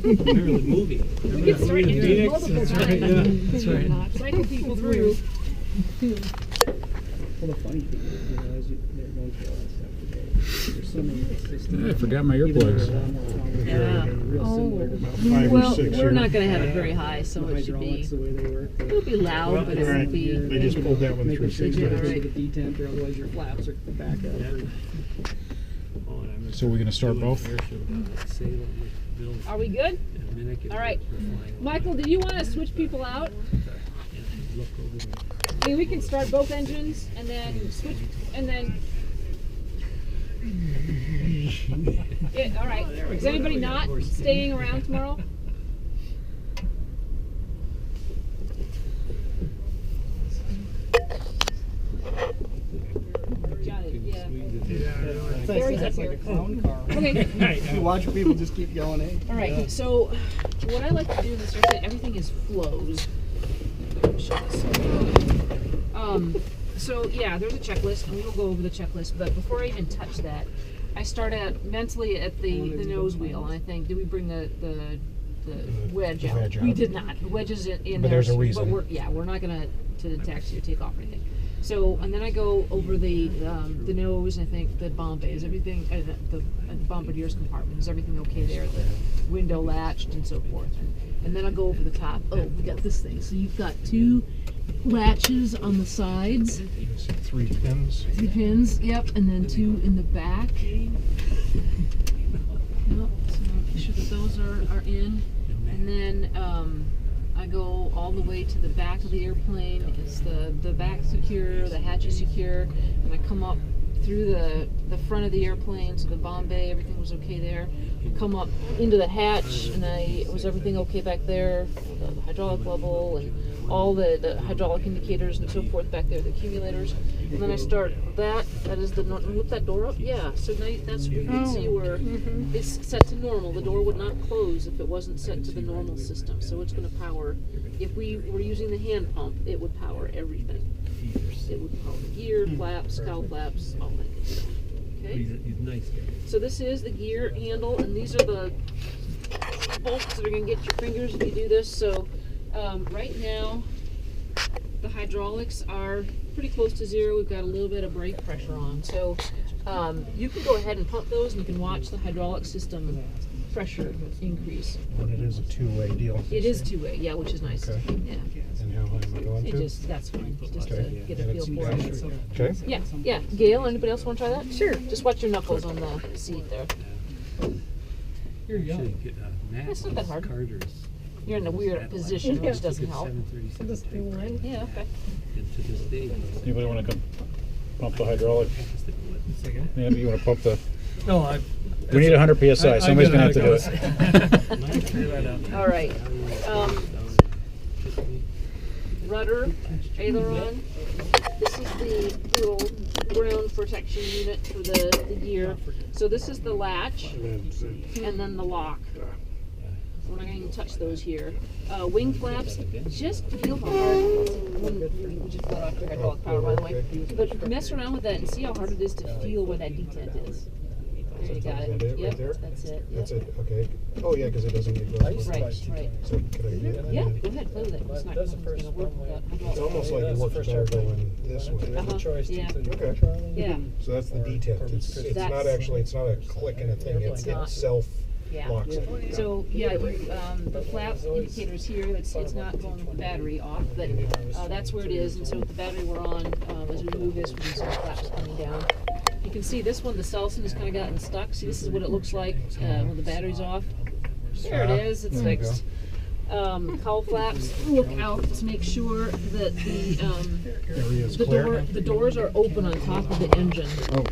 Remember the movie? We can start into multiple times. That's right. Cycle people through. Well, the funny thing is, you know, as they're going through all that stuff today, there's so many systems. I forgot my earplugs. Yeah. Well, we're not going to have it very high, so it should be. The way they work. It'll be loud, but it won't be. They just pulled that one through 6 Yeah, days. right. The detent, or otherwise your flaps are back up. So we're going to start both? Are we good? All right. Michael, do you want to switch people out? I mean, we can start both engines and then switch, and then. Yeah, all right. Is anybody not staying around tomorrow? Got it. Yeah. Barry's up here. Okay. You watch people just keep yelling, hey. All right. So, what I like to do in this circuit, everything is flows. So yeah, there's a checklist, and we'll go over the checklist. But before I even touch that, I start out mentally at the nose wheel, and I think, did we bring the wedge out? Wedge out. We did not. The wedge is in But there. there's a reason. But we're not gonna to taxi or take off or anything. So, and then I go over the nose, and I think the Bombay, is everything, the bombardier's compartment, is everything okay there? The window latched and so forth. And then I go over the top. Oh, we got this thing. So you've got 2 latches on the sides. 3 pins. 3 pins, yep, and then 2 in the back. Yep, so make sure that those are in. And then I go all the way to the back of the airplane. It's the back secure, the hatch is secure, and I come up through the front of the airplane, so the Bombay, everything was okay there. I come up into the hatch, and was everything okay back there? The hydraulic level and all the hydraulic indicators and so forth back there, the accumulators. And then I start that is the, lift that door up? Yeah, so now that's where you can see where it's set to normal. The door would not close if it wasn't set to the normal system. So it's going to power, if we were using the hand pump, it would power everything. It would power the gear, flaps, cowl flaps, all that good stuff. Okay? He's nice guy. So this is the gear handle, and these are the bolts that are going to get your fingers if you do this. So right now, the hydraulics are pretty close to 0. We've got a little bit of brake pressure on. So you can go ahead and pump those, and you can watch the hydraulic system pressure increase. And it is a 2-way deal. It is 2-way, yeah, which is nice. Okay. Yeah. And how high am I going to? That's fine, just Okay. to get a And feel for it's it. Okay. Yeah. Gail, anybody else want to try that? Sure. Just watch your knuckles on the seat there. You're young. That's not that hard. Carter's. You're in a weird position, which doesn't help. Just do one. Yeah, okay. And to this day, Anybody want to come pump the hydraulic? Yeah, you want to pump the... No, We need 100 PSI. Somebody's going to have to do it. All right. Rudder, aileron. This is the little ground protection unit for the gear. So this is the latch, and then the lock. We're not going to touch those here. Wing flaps, just feel how hard, we just got off your hydraulic power, by the way. But mess around with that and see how hard it is to feel where that detent is. There you got it. Yep, that's it. Yep. That's it, okay. Oh, yeah, because it doesn't get close. Right. So could I do that? Yeah, go ahead, play with it. It's not going to work without It's hydraulic. almost like you work the bar going this way. Yeah. Okay. Yeah. So that's the detent. It's not actually, it's not a click in a thing. It self Yeah. locks it. So yeah, the flap indicators here, it's not going with the battery off, but that's where it is. And so with the battery we're on, as we move this, we can see the flaps coming down. You can see this one, the Selson has kind of gotten stuck. See, this is what it looks like when the battery's off. There it is, it's fixed. Cowl flaps, look out to make sure that the doors are open on top of the engine. Oh,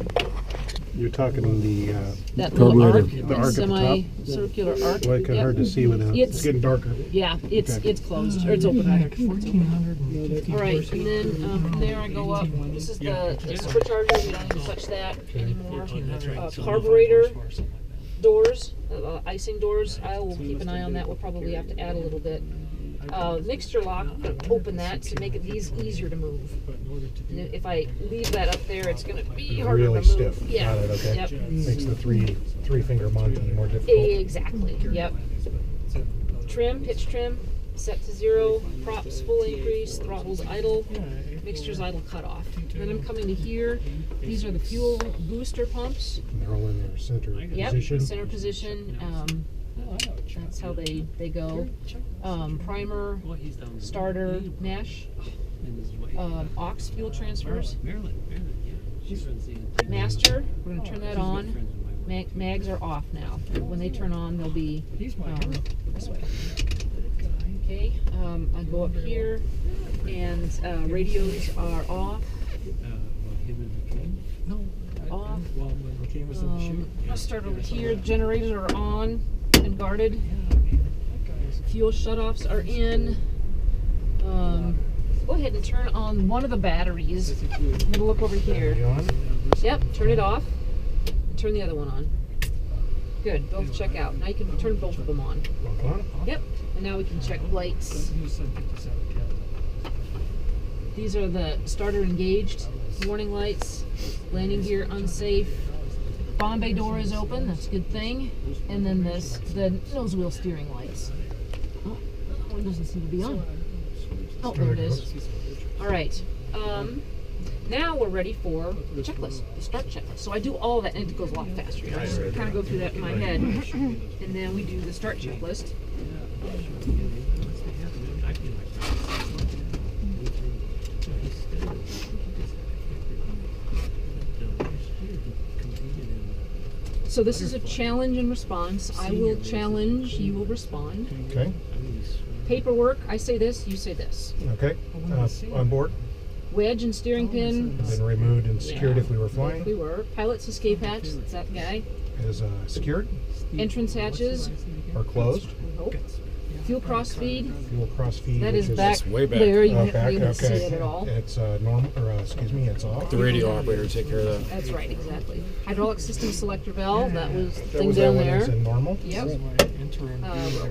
you're talking the That little arc, the that arc at the top? semi-circular arc. Well, it's kind of hard to see without. It's getting darker. Yeah, it's closed, or it's open rather. 1,450. All right, and then from there I go up. This is the supercharger. We don't even touch that anymore. Carburetor doors, icing doors. I will keep an eye on that. We'll probably have to add a little bit. mixture lock. I'm going to open that to make it easier to move. And if I leave that up there, it's going to be harder Really to move. stiff. Yeah. Got it, okay. Yep. Makes the three finger Monty more difficult. Exactly. Yep. Trim, pitch trim, set to 0, props full increase, throttles idle, mixtures idle cutoff. Then I'm coming to here. These are the fuel booster pumps. And they're all in their center Yep, position. center position. That's how they go. Primer, starter, mesh, aux fuel transfers. Master, we're going to turn that on. Mags are off now. When they turn on, they'll be this way. Okay, I go up here, and radios are off. Off. I'll start over here. Generators are on and guarded. Fuel shutoffs are in. Go ahead and turn on one of the batteries. I'm going to look over here. Yep, turn it off. And turn the other one on. Good, both check out. Now you can turn both of them on. Yep, and now we can check lights. These are the starter engaged, warning lights, landing gear unsafe. Bomb bay door is open, that's a good thing. And then the nose wheel steering lights. Oh, that one doesn't seem to be on. Oh, there it is. All right. Now we're ready for the checklist, the start checklist. So I do all that, and it goes a lot faster. You know, I just kind of go through that in my head, and then we do the start checklist. So this is a challenge and response. I will challenge, you will respond. Okay. Paperwork, I say this, you say this. Okay. On board. Wedge and steering pin. Been removed and secured if we were flying. We were. Pilot's escape hatch, that's that guy. Is secured Entrance hatches. or closed. Nope. Fuel crossfeed. Fuel crossfeed. That is which back way back. there. You Oh, can't back, even see okay. it at all. It's normal, or it's off. The radio operator take care of that. That's right, exactly. Hydraulic system selector valve, that was the That thing was down that one there. is in normal. Yep.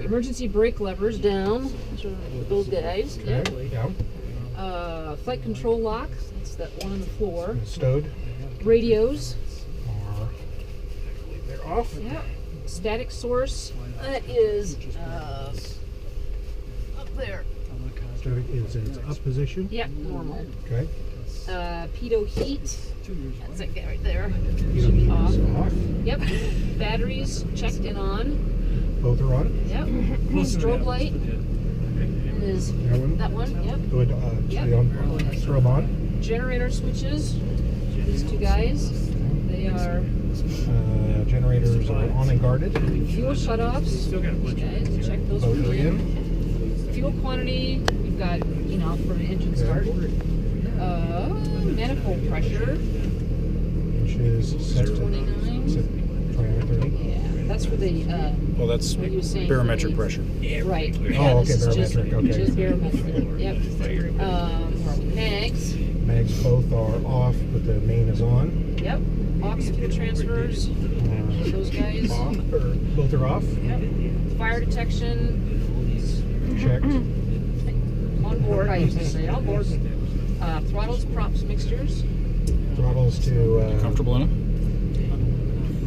Emergency brake levers down. Those are those guys. Yep. Okay. Yeah. Flight control lock. That's that one on the floor. Stowed. Radios. Or they're off. Yep. Static source. That is up there. Static is in its up position. Yep, normal. Okay. Pitot heat. That's that guy right there. You Should be don't off. need this off. Yep. Batteries checked and on. Both are on. Yep. Strobe light is That one. that one. Yep. Go ahead. Yep. Strobe on. Generator switches. These two guys. They are Generators are on and guarded. fuel shutoffs. Okay, so check those Both for are you. in. Fuel quantity. We've got for an engine start. Manifold pressure. Which is set to 29. 30. Yeah, that's for the. Well, that's What you were saying, barometric the- pressure. Right. Oh, okay, this is just, barometric, okay. just barometric. Yep. Mags. Mags both are off, but the main is on. Yep. Aux fuel transfers. Those guys. Off, or both are off. Yep. Fire detection. Checked. On board, I used to say on board. Throttles, props, mixtures. Throttles to Comfortable in it?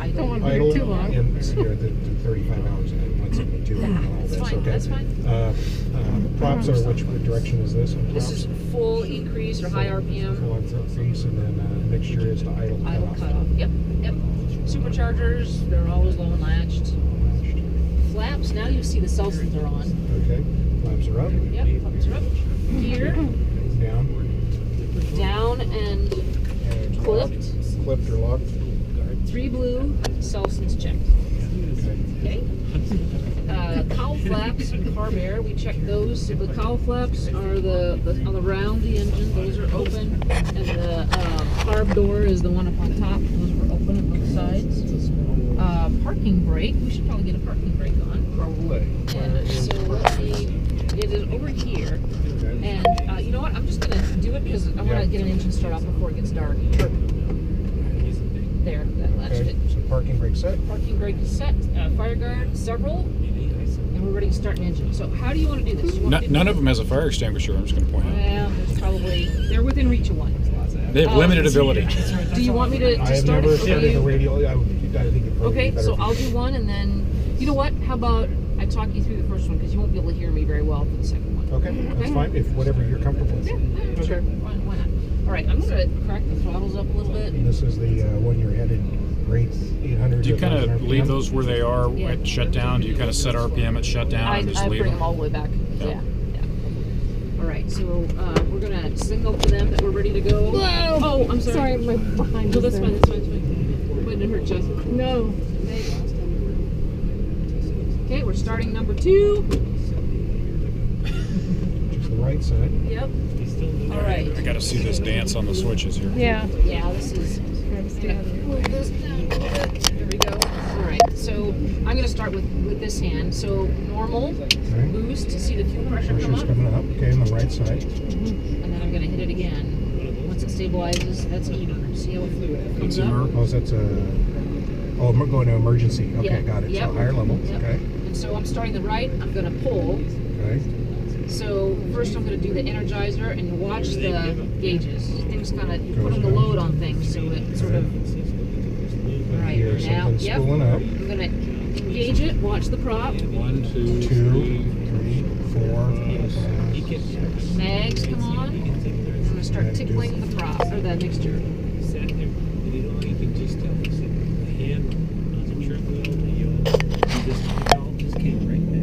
I don't want idle. too long. And so you're at the 35 hours and not 72. and all That's this, fine. okay. That's fine. Props are which direction is this? On This props? is full increase or high RPM. Full on increase, and then mixture is to idle Idle cutoff. cutoff. Yep. Yep. Superchargers, they're always low and latched. Flaps, now you see the Celsons are on. Okay. Flaps are up. Yep, flaps are up. Gear, Down. down and And clipped. Clipped or locked. 3 blue, Celsons checked. Okay. Okay. Cowl flaps and carb air, we checked those. So the cowl flaps are the on around the engine, those are open. And the carb door is the one up on top, those were open on both sides. Parking brake, we should probably get a parking brake on. Probably. And so let me get it over here. And you know what, I'm just going to do it because I want to get an engine start off before it gets dark. There, that latched Okay. it. So parking brake set. Parking brake is set. Fire guard, several. And we're ready to start an engine. So how do you want to do this? You want None of them has a fire extinguisher, I'm just going to point out. Well, there's probably, they're within reach of one. They have limited ability. Do you want me to I have start never it? seen a radio. I think it probably Okay, be better so if I'll do one, and then, you know what? How about I talk you through the first one, because you won't be able to hear me very well for the second one. Okay, that's fine. If whatever you're comfortable with. Yeah, sure. Why not? All right, I'm going to crack the throttles up a little bit. And this is the one you're headed rates 800. Do you to kind 1,000 of RPM? leave those where they are Yeah. at shutdown? Do you kind of set RPM at shutdown I and just leave bring them? them all the way back. Yeah. Yeah. All right, so we're going to signal to them that we're ready to go. Whoa! Oh, I'm sorry. Sorry, my behind No, was that's there. fine, that's fine, that's fine. Wait, it hurt just. No. Okay, we're starting number 2. Just the right side. Yep. All right. I got to see this dance on the switches here. Yeah. Yeah, this is. Move this down a little bit. There we go. All right. So I'm going to start with this hand. So normal, Okay. boost to see the fuel pressure come Pressure's up, coming up. Okay, on the right side. and then I'm going to hit it again. Once it stabilizes, that's even. See how it comes up? Oh, that's going to emergency. Okay, Yeah. got it. Yep. So higher level. Yep. Okay. And so I'm starting the right. I'm going to pull. Okay. So first I'm going to do the energizer and watch the gauges. Things kind of putting the down. load on things, so it sort of. All right, Here, now, something's yep. spooling up. I'm going to engage it. Watch the prop. 1, 2, 2, 3, 4, 5, Mags come on. I'm going to start tickling the prop or the mixture. Sat there, and you can just tell the hand on the trip wheel, the just came right back.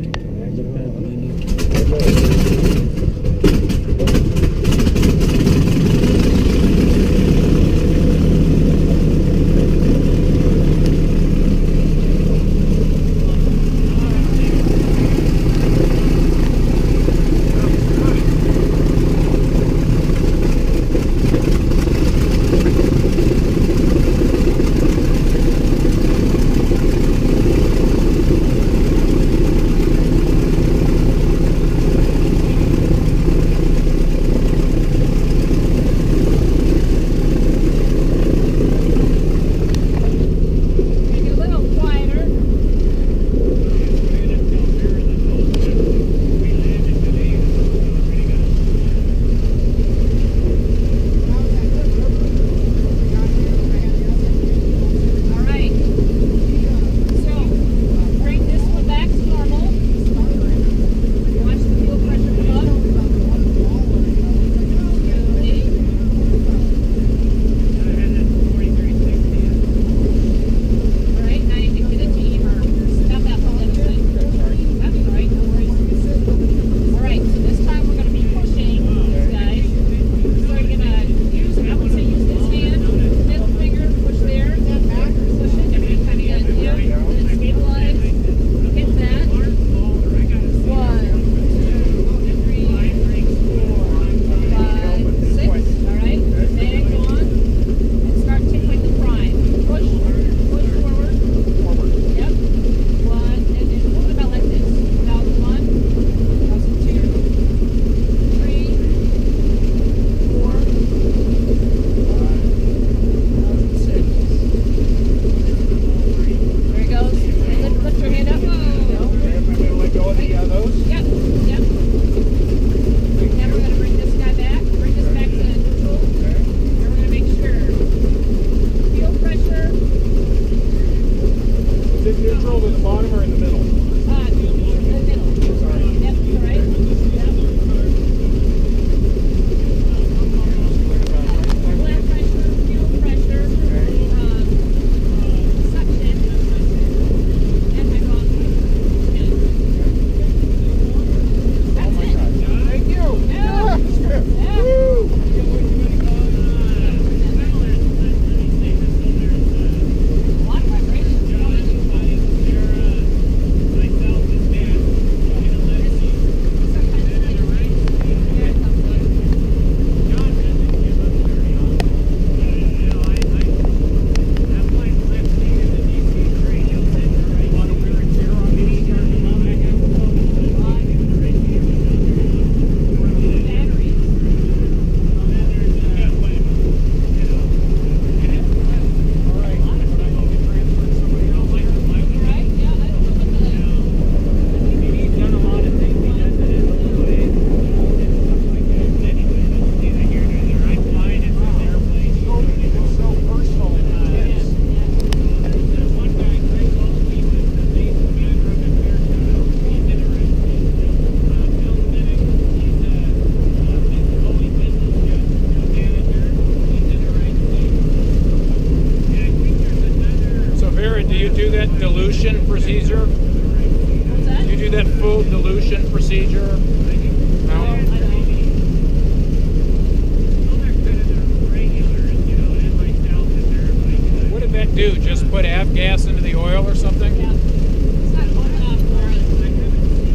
that full dilution procedure? No? What did that do? Just put avgas into the oil or something? Yeah. It's not hot enough for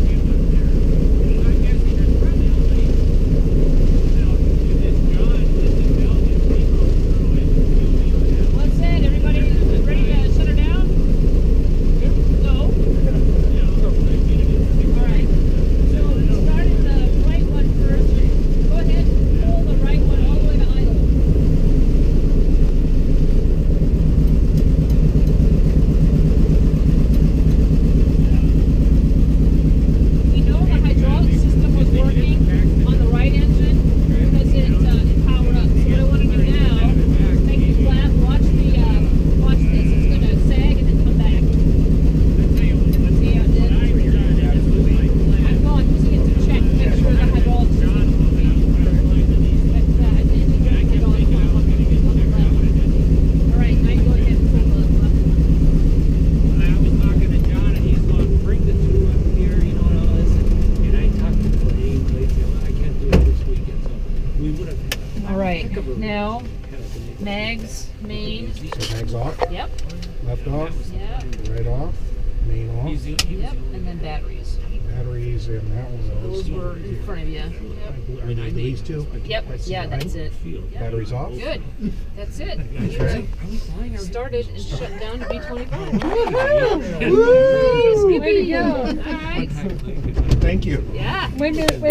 What's it? Everybody ready to shut her down? No? Alright. So we started the right one first. Go ahead and pull the right one all the way to idle. We know the hydraulic system was working on the right engine because it powered up. So what I want to do now, make it flat, watch this. It's going to sag and then come back. See how it did? I'm going using it to check, make sure the hydraulic system is working. But I think the hydraulic pump on the left. Alright, now you go ahead and pull the left. I was talking to John, and he's going, bring the two up here, you know, and all this. And I talked to Blaine, said, well, I can't do it this weekend. So we would have had Alright, heck of a now kind of been able to- mags, main. So mags off, Yep, left off, yep, right off, main off, He was yep, the only and then batteries. batteries, and that one Those was. were in front of you. I mean, these two. Yep, yeah, that's it. field. Batteries off. Good, that's it. Okay. You started and shut down to B25. Woo! Way to go. Alright, Thank you. yeah. Wait a minute,